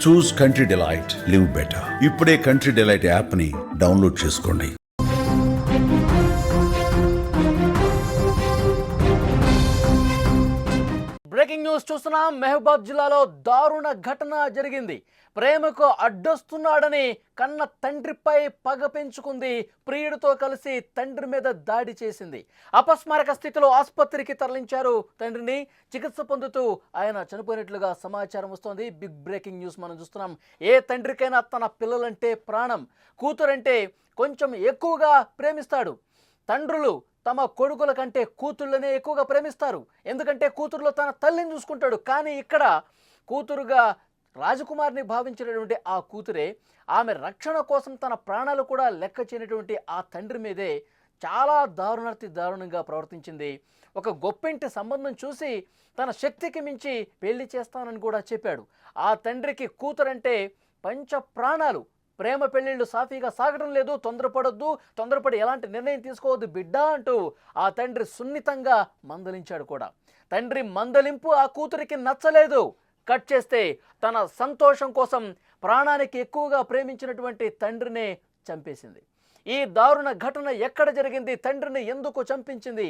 చూస్ country delight, live better. ఇప్పుడే country delight app ని download చేసుకోండి. బ్రేకింగ్ న్యూస్ చూస్తున్నాం. మహబూబాద్ జిల్లాలో దారుణ ఘటన జరిగింది. ప్రేమకు అడ్డొస్తున్నాడని కన్న తండ్రిపై పగ పెంచుకుంది. ప్రియుడితో కలిసి తండ్రి మీద దాడి చేసింది. అపస్మారక స్థితిలో ఆసుపత్రికి తరలించారు తండ్రిని. చికిత్స పొందుతూ ఆయన చనిపోయినట్లుగా సమాచారం వస్తోంది. బిగ్ బ్రేకింగ్ న్యూస్ మనం చూస్తున్నాం. ఏ తండ్రికైనా తన పిల్లలంటే ప్రాణం, కూతురంటే కొంచెం ఎక్కువగా ప్రేమిస్తాడు. తండ్రులు తమ కొడుకుల కంటే కూతుళ్ళనే ఎక్కువగా ప్రేమిస్తారు. ఎందుకంటే కూతురులో తన తల్లిని చూసుకుంటాడు. కానీ ఇక్కడ కూతురుగా రాజకుమారిని భావించినటువంటి ఆ కూతురే ఆమె రక్షణ కోసం తన ప్రాణాలు కూడా లెక్క చేయనటువంటి ఆ తండ్రి మీదే చాలా దారుణంగా ప్రవర్తించింది. ఒక గొప్పింటి సంబంధం చూసి తన శక్తికి మించి పెళ్లి చేస్తానని కూడా చెప్పాడు. ఆ తండ్రికి కూతురంటే పంచ ప్రాణాలు. ప్రేమ పెళ్లిళ్ళు సాఫీగా సాగడం లేదు, తొందరపడి ఎలాంటి నిర్ణయం తీసుకోవద్దు బిడ్డ అంటూ ఆ తండ్రి సున్నితంగా మందలించాడు కూడా. తండ్రి మందలింపు ఆ కూతురికి నచ్చలేదు. కట్ చేస్తే తన సంతోషం కోసం ప్రాణానికి ఎక్కువగా ప్రేమించినటువంటి తండ్రినే చంపేసింది. ఈ దారుణ ఘటన ఎక్కడ జరిగింది, తండ్రిని ఎందుకు చంపించింది,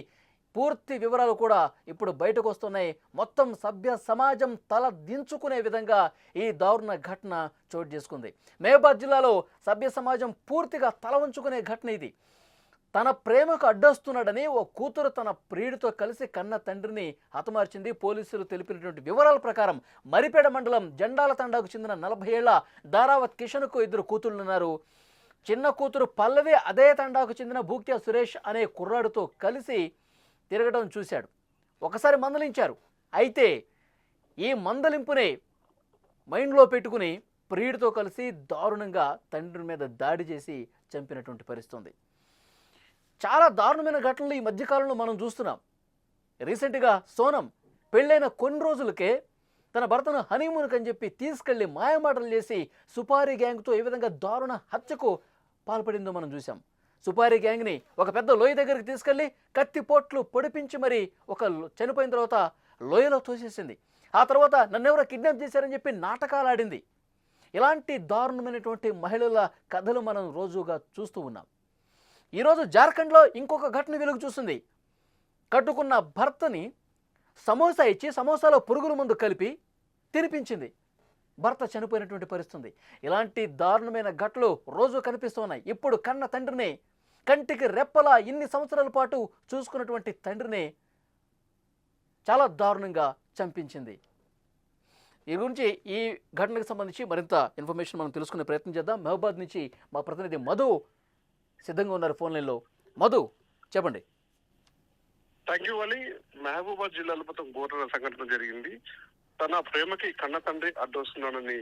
పూర్తి వివరాలు కూడా ఇప్పుడు బయటకు వస్తున్నాయి. మొత్తం సభ్య సమాజం తల దించుకునే విధంగా ఈ దారుణ ఘటన చోటు చేసుకుంది. మహబూబాద్ జిల్లాలో సభ్య సమాజం పూర్తిగా తల వంచుకునే ఘటన ఇది. తన ప్రేమకు అడ్డొస్తున్నాడని ఓ కూతురు తన ప్రియుడితో కలిసి కన్న తండ్రిని హతమార్చింది. పోలీసులు తెలిపినటువంటి వివరాల ప్రకారం మరిపేడ మండలం జెండాల తండాకు చెందిన 40 ఏళ్ల దారావత్ కిషన్కు 2 కూతుళ్లున్నారు. చిన్న కూతురు పల్లవి అదే తండాకు చెందిన భూక్యా సురేష్ అనే కుర్రాడితో కలిసి తిరగడం చూశాడు. ఒకసారి మందలించారు. అయితే ఈ మందలింపునే మైండ్లో పెట్టుకుని ప్రియుడితో కలిసి దారుణంగా తండ్రి మీద దాడి చేసి చంపినటువంటి పరిస్థితి. చాలా దారుణమైన ఘటనలు ఈ మధ్యకాలంలో మనం చూస్తున్నాం. రీసెంట్గా సోనం పెళ్ళైన కొన్ని రోజులకే తన భర్తను హనీమూన్కి అని చెప్పి తీసుకెళ్లి మాయమాటలు చేసి సుపారీ గ్యాంగ్తో ఏ విధంగా దారుణ హత్యకు పాల్పడిందో మనం చూసాం. సుపారీ గ్యాంగ్ని ఒక పెద్ద లోయ దగ్గరికి తీసుకెళ్లి కత్తిపోట్లు పొడిపించి మరి ఒక చనిపోయిన తర్వాత లోయలో తోసేసింది. ఆ తర్వాత నన్నెవరో కిడ్నాప్ చేశారని చెప్పి నాటకాలు ఆడింది. ఇలాంటి దారుణమైనటువంటి మహిళల కథలు మనం రోజుగా చూస్తూ ఉన్నాం. ఈరోజు జార్ఖండ్లో ఇంకొక ఘటన వెలుగు చూస్తుంది. కట్టుకున్న భర్తని సమోసా ఇచ్చి సమోసాలో పురుగుల మందు కలిపి తినిపించింది. భర్త చనిపోయినటువంటి పరిస్థితి. ఇలాంటి దారుణమైన ఘటనలు రోజు కనిపిస్తున్నాయి. ఇప్పుడు కన్న తండ్రిని, కంటికి రెప్పలా ఇన్ని సంవత్సరాల పాటు చూసుకున్నటువంటి తండ్రిని చాలా దారుణంగా చంపించింది. ఈ గురించి ఈ ఘటనకు సంబంధించి మరింత ఇన్ఫర్మేషన్ మనం తెలుసుకునే ప్రయత్నం చేద్దాం. మహబూబాద్ నుంచి మా ప్రతినిధి మధు సిద్ధంగా ఉన్నారు ఫోన్ లైన్లో. మధు, చెప్పండి. Thank you Ali. మహబూబాద్ జిల్లాలో మొత్తం ఘోర సంఘటన జరిగింది. తన ప్రేమకి కన్న తండ్రి అడ్డొస్తున్నానని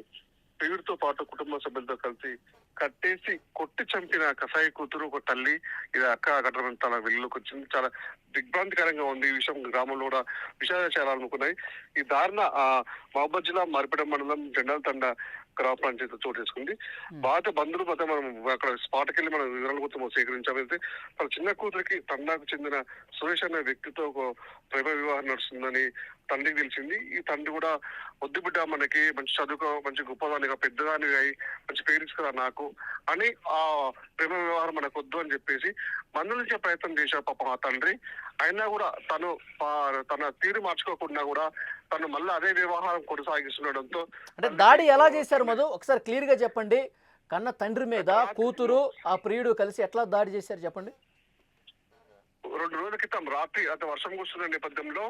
ప్రియుడితో పాటు కుటుంబ సభ్యులతో కలిసి కట్టేసి కొట్టి చంపిన కసాయి కూతురు ఒక తల్లి ఇది అక్క ఘటన తన వెలుగులోకి వచ్చింది. చాలా దిగ్భ్రాంతికరంగా ఉంది. ఈ విషయం గ్రామంలో కూడా విషాదాచారాలనుకున్నాయి. ఈ దారుణ మహబూబాద్ జిల్లా మరిపేడ మండలం జెండాల తండ గ్రామ పంచాయతీ చోటు చేసుకుంది. బాధ బంధువులు మొత్తం మనం అక్కడ స్పాట్కి వెళ్ళి మనం వివరాల గురించి సేకరించామైతే తన చిన్న కూతురికి తండాకు చెందిన సురేష్ అనే వ్యక్తితో ఒక ప్రేమ వివాహం నడుస్తుందని తండ్రికి తెలిసింది. ఈ తండ్రి కూడా వద్దు బిడ్డ, మనకి మంచి చదువుకో, మంచి గొప్పదానిగా పెద్దదాని అయి మంచి పేరెంట్స్ కదా నాకు అని ఆ ప్రేమ వ్యవహారం మనకు వద్దు అని చెప్పేసి మందలించే ప్రయత్నం చేశాడు పాపం ఆ తండ్రి. అయినా కూడా తన తీరు మార్చుకోకుండా కూడా తను మళ్ళీ అదే వ్యవహారం కొనసాగిస్తుండడంతో అంటే దాడి ఎలా చేశారు మధు, ఒకసారి క్లియర్ గా చెప్పండి. కన్న తండ్రి మీద కూతురు ఆ ప్రియుడు కలిసి ఎట్లా దాడి చేశారు చెప్పండి. 2 రోజుల క్రితం రాత్రి అంటే వర్షం కురుస్తున్న నేపథ్యంలో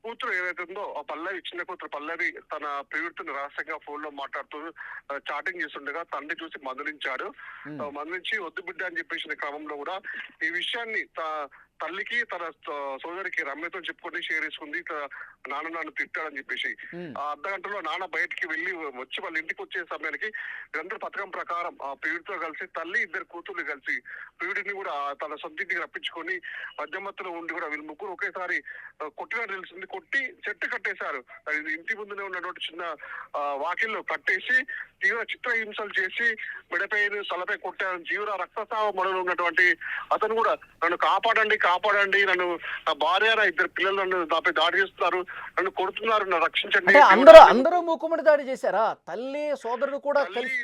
కూతురు ఏదైతే ఉందో ఆ పల్లవి, చిన్న కూతురు పల్లవి తన ప్రియుడితో రహస్యంగా ఫోన్ లో మాట్లాడుతూ చాటింగ్ చేస్తుండగా తండ్రి చూసి మందలించాడు. మందలించి వద్దు బిడ్డ అని చెప్పేసిన క్రమంలో కూడా ఈ విషయాన్ని తల్లికి తన సోదరికి రమ్యతో చెప్పుకొని షేర్ చేసుకుంది. నాన్న నన్ను తిట్టాడని చెప్పేసి ఆ అర్ధగంటలో నాన్న బయటికి వెళ్ళి వచ్చి వాళ్ళ ఇంటికి వచ్చే సమయానికి వీరందరూ పథకం ప్రకారం ఆ ప్రియుడితో కలిసి తల్లి 2 కూతుర్లు కలిసి ప్రియుడిని కూడా తన సొంత ఇంటికి రప్పించుకొని మధ్యమత్తులో ఉండి కూడా వీళ్ళు ముగ్గురు ఒకేసారి కొట్టినట్టు తెలిసింది. కొట్టి చెట్టు కట్టేశారు. ఇంటి ముందునే ఉన్నటువంటి చిన్న వాకిల్లో కట్టేసి తీవ్ర చిత్రహింసలు చేసి మెడపై తలపై కొట్టారు. తీవ్ర రక్తస్రావ మొదలు ఉన్నటువంటి అతను కూడా నన్ను కాపాడండి కాపాడండి, నన్ను నా భార్య నా ఇద్దరు పిల్లలు నన్ను నాపై దాడి చేస్తున్నారు, నన్ను కొడుతున్నారు, నన్ను రక్షించండి. అంటే అందరూ మూకుమ్మడి దాడి చేశారా? తల్లి సోదరుడు కూడా కలిసి?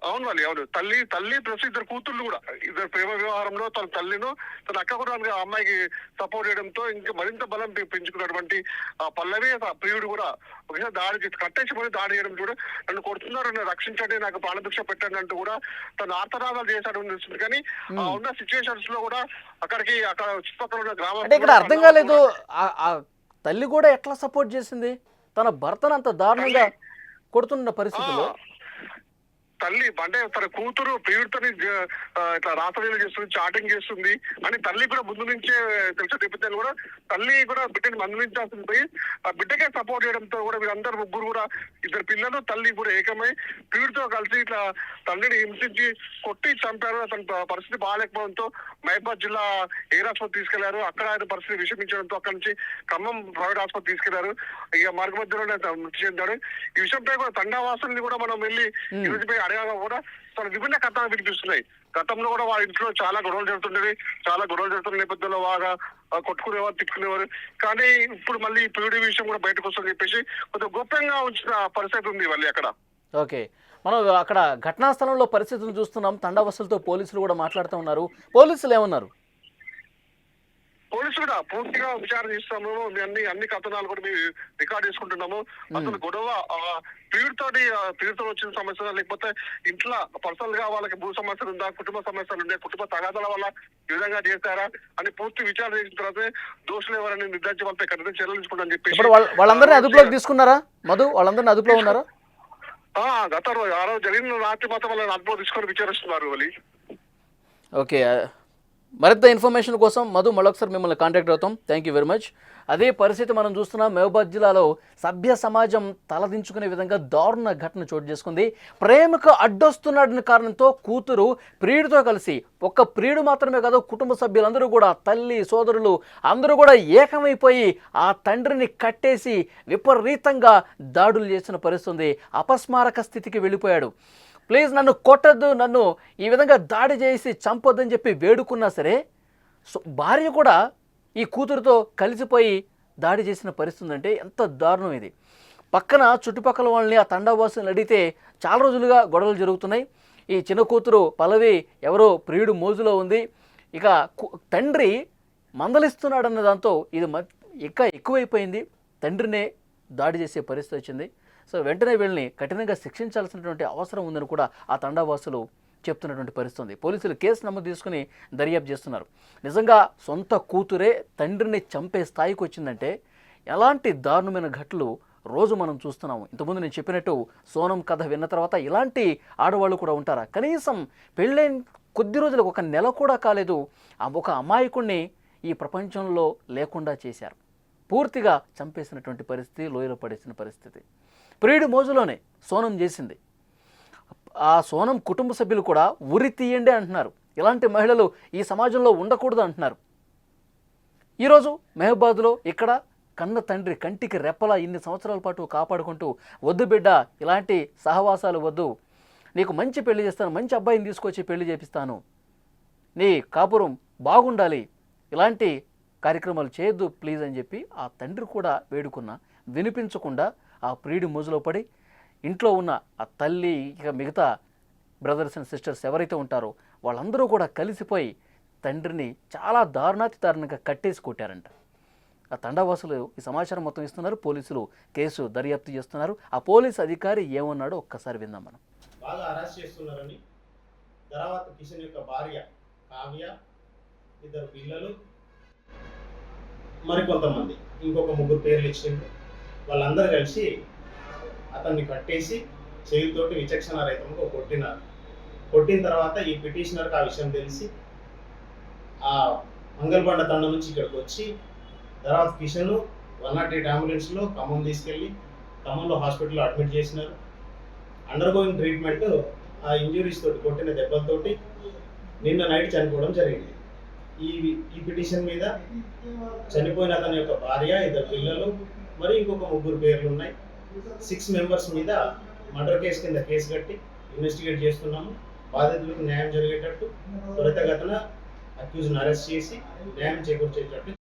అవును వాళ్ళు అవును తల్లి ప్లస్ ఇద్దరు కూతుళ్ళు కూడా, ఇద్దరు ప్రేమ వ్యవహారంలో తన తల్లిను తన అక్క కూడా ఆ అమ్మాయికి సపోర్ట్ చేయడంతో ఇంకా మరింత బలం పెంచుకున్నటువంటి ఆ పల్లవి ప్రియుడు కూడా ఒకసారి దాడి కట్టేసి పోయి దాడి చేయడం కూడా, నన్ను కొడుతున్నారు, నన్ను రక్షించండి, నాకు ప్రాణభిక్ష పెట్టండి అంటూ కూడా తను ఆర్తనాదాలు చేశాడు తెలుస్తుంది. కానీ ఉన్న సిచ్యువేషన్స్ లో కూడా అక్కడ చుట్టుపక్కల ఉన్న గ్రామం అంటే ఇక్కడ అర్థం కాలేదు, ఆ తల్లి కూడా ఎట్లా సపోర్ట్ చేసింది తన భర్తను అంత దారుణంగా కొడుతున్న పరిస్థితుల్లో? తల్లి అంటే తన కూతురు ప్రియుడితో ఇట్లా రాసలీలు చేస్తుంది, చాటింగ్ చేస్తుంది అని తల్లి కూడా ముందు నుంచే తెలిసిన నేపథ్యాలు కూడా తల్లి కూడా బిడ్డని మందలించాల్సింది పోయి ఆ బిడ్డకే సపోర్ట్ చేయడంతో కూడా వీళ్ళందరూ ముగ్గురు కూడా ఇద్దరు పిల్లలు తల్లి కూడా ఏకమై ప్రియుడితో కలిసి ఇట్లా తల్లిని హింసించి కొట్టి చంపారు. అతని పరిస్థితి బాగాలేకపోవడంతో మహబూబాద్ జిల్లా ఎయిర్ ఆసుపత్రి తీసుకెళ్లారు. అక్కడ ఆయన పరిస్థితి విషమించడంతో అక్కడి నుంచి ఖమ్మం ప్రైవేట్ ఆసుపత్రి తీసుకెళ్లారు. ఇక మార్గ మధ్యలోనే మృతి చెందాడు. ఈ విషయంపై కూడా తండావాసుల్ని కూడా మనం వెళ్ళి ఈరోజుపై అడగా కూడా తన విభిన్న కథనాలు వినిపిస్తున్నాయి. గతంలో కూడా వాళ్ళ ఇంట్లో చాలా గొడవలు జరుగుతున్న నేపథ్యంలో బాగా కొట్టుకునేవారు, తిట్టుకునేవారు. కానీ ఇప్పుడు మళ్ళీ ప్రియుడి విషయం కూడా బయటకు వస్తుందని చెప్పేసి కొంచెం గోప్యంగా ఉంచిన పరిస్థితి ఉంది మళ్ళీ అక్కడ. ఓకే, మనం అక్కడ ఘటనా స్థలంలో పరిస్థితులు చూస్తున్నాం. తండావస్తులతో పోలీసులు కూడా మాట్లాడుతూ ఉన్నారు. పోలీసులు ఏమన్నారు? పోలీసులు కూడా పూర్తిగా విచారణ చేస్తాము, అన్ని కథనాలు కూడా మేము రికార్డ్ చేసుకుంటున్నాము. అసలు గొడవ ప్రియుడితో వచ్చిన సమస్య, లేకపోతే ఇంట్లో పర్సనల్ గా వాళ్ళకి భూ సమస్యలు ఉందా, కుటుంబ సమస్యలు ఉండే, కుటుంబ తగాదాల వల్ల ఈ విధంగా చేస్తారా అని పూర్తి విచారణ చేసిన తర్వాత దోషులు ఎవరని నిర్ధారించి వాళ్ళపై కఠిన చర్యలు తీసుకుంటామని చెప్పి వాళ్ళందరినీ అదుపులోకి తీసుకున్నారా? మధు, వాళ్ళందరినీ అదుపులో ఉన్నారా? గత రోజు ఆ రోజు జరిగిన రాత్రి మాత్రం వాళ్ళని అదుపులో తీసుకొని విచారిస్తున్నారు వాళ్ళు. ఓకే, మరింత ఇన్ఫర్మేషన్ కోసం మధు మరొకసారి మిమ్మల్ని కాంటాక్ట్ అవుతాం. Thank you very much. అదే పరిస్థితి మనం చూస్తున్నాం. మహబూబాద్ జిల్లాలో సభ్య సమాజం తలదించుకునే విధంగా దారుణ ఘటన చోటు చేసుకుంది. ప్రేమకు అడ్డొస్తున్నాడని కారణంతో కూతురు ప్రియుడితో కలిసి, ఒక్క ప్రియుడు మాత్రమే కాదు కుటుంబ సభ్యులందరూ కూడా, తల్లి సోదరులు అందరూ కూడా ఏకమైపోయి ఆ తండ్రిని కట్టేసి విపరీతంగా దాడులు చేసిన పరిస్థితి. అపస్మారక స్థితికి వెళ్ళిపోయాడు. ప్లీజ్ నన్ను కొట్టద్దు, నన్ను ఈ విధంగా దాడి చేసి చంపొద్దని చెప్పి వేడుకున్నా సరే భార్య కూడా ఈ కూతురుతో కలిసిపోయి దాడి చేసిన పరిస్థితి. అంటే ఎంత దారుణం ఇది. పక్కన చుట్టుపక్కల వాళ్ళని, ఆ తండావాసులను అడిగితే చాలా రోజులుగా గొడవలు జరుగుతున్నాయి. ఈ చిన్న కూతురు పల్లవి ఎవరో ప్రియుడు మోజులో ఉంది, ఇక తండ్రి మందలిస్తున్నాడన్న దాంతో ఇది ఇంకా ఎక్కువైపోయింది. తండ్రినే దాడి చేసే పరిస్థితి వచ్చింది. సో వెంటనే వీళ్ళని కఠినంగా శిక్షించాల్సినటువంటి అవసరం ఉందని కూడా ఆ తండావాసులు చెప్తున్నటువంటి పరిస్థితి ఉంది. పోలీసులు కేసు నమోదు తీసుకుని దర్యాప్తు చేస్తున్నారు. నిజంగా సొంత కూతురే తండ్రిని చంపే స్థాయికి వచ్చిందంటే ఎలాంటి దారుణమైన ఘటనలు రోజు మనం చూస్తున్నాము. ఇంతకుముందు నేను చెప్పినట్టు సోనం కథ విన్న తర్వాత ఇలాంటి ఆడవాళ్ళు కూడా ఉంటారా? కనీసం పెళ్ళైన కొద్ది రోజులకు, ఒక నెల కూడా కాలేదు, ఒక అమాయకుడిని ఈ ప్రపంచంలో లేకుండా చేశారు. పూర్తిగా చంపేసినటువంటి పరిస్థితి, లోయలో పడేసిన పరిస్థితి. ప్రియుడి మోజులోనే సోనం చేసింది. ఆ సోనం కుటుంబ సభ్యులు కూడా ఉరి తీయండి అంటున్నారు. ఇలాంటి మహిళలు ఈ సమాజంలో ఉండకూడదు అంటున్నారు. ఈరోజు మహబూబాద్లో ఇక్కడ కన్న తండ్రి కంటికి రెప్పలా ఇన్ని సంవత్సరాల పాటు కాపాడుకుంటూ, వద్దు బిడ్డ ఇలాంటి సహవాసాలు వద్దు, నీకు మంచి పెళ్లి చేస్తాను, మంచి అబ్బాయిని తీసుకొచ్చి పెళ్లి చేపిస్తాను, నీ కాపురం బాగుండాలి, ఇలాంటి కార్యక్రమాలు చేయొద్దు ప్లీజ్ అని చెప్పి ఆ తండ్రి కూడా వేడుకున్నా వినిపించకుండా ఆ ప్రియుడి మోజులో పడి ఇంట్లో ఉన్న ఆ తల్లి, ఇక మిగతా బ్రదర్స్ అండ్ సిస్టర్స్ ఎవరైతే ఉంటారో వాళ్ళందరూ కూడా కలిసిపోయి తండ్రిని చాలా దారుణంగా కట్టేసి కొట్టారంట. ఆ తండావాసులు ఈ సమాచారం మొత్తం ఇస్తున్నారు. పోలీసులు కేసు దర్యాప్తు చేస్తున్నారు. ఆ పోలీసు అధికారి ఏమన్నాడో ఒక్కసారి విందాం మనం. బాగా అరెస్ట్ చేస్తున్నారని, తర్వాత కిషన్ యొక్క భార్య కావ్య, ఇద్దరు పిల్లలు, మరికొంతమంది ఇంకొక 3 పేర్లు ఇచ్చిండ్రు. వాళ్ళందరూ కలిసి అతన్ని కట్టేసి చేతితోటి విచక్షణారహితంగా కొట్టినారు. కొట్టిన తర్వాత ఈ పిటిషనర్కి ఆ విషయం తెలిసి ఆ మంగళబండ తండ నుంచి ఇక్కడికి వచ్చి, తర్వాత కిషన్ 108 అంబులెన్స్లో ఖమ్మం తీసుకెళ్ళి ఖమ్మంలో హాస్పిటల్లో అడ్మిట్ చేసినారు. Under going treatment. ఆ ఇంజురీస్ తోటి, కొట్టిన దెబ్బలతోటి నిన్న నైట్ చనిపోవడం జరిగింది. ఈ పిటిషన్ మీద చనిపోయిన అతని యొక్క భార్య, 2 పిల్లలు, మరి ఇంకొక 3 పేర్లు ఉన్నాయి. 6 మెంబర్స్ మీద మర్డర్ కేసు కింద కేసు కట్టి ఇన్వెస్టిగేట్ చేస్తున్నాము. బాధితులకు న్యాయం జరిగేటట్టు త్వరితగతిన అక్యూజ్ని అరెస్ట్ చేసి న్యాయం చేకూర్చేటట్టు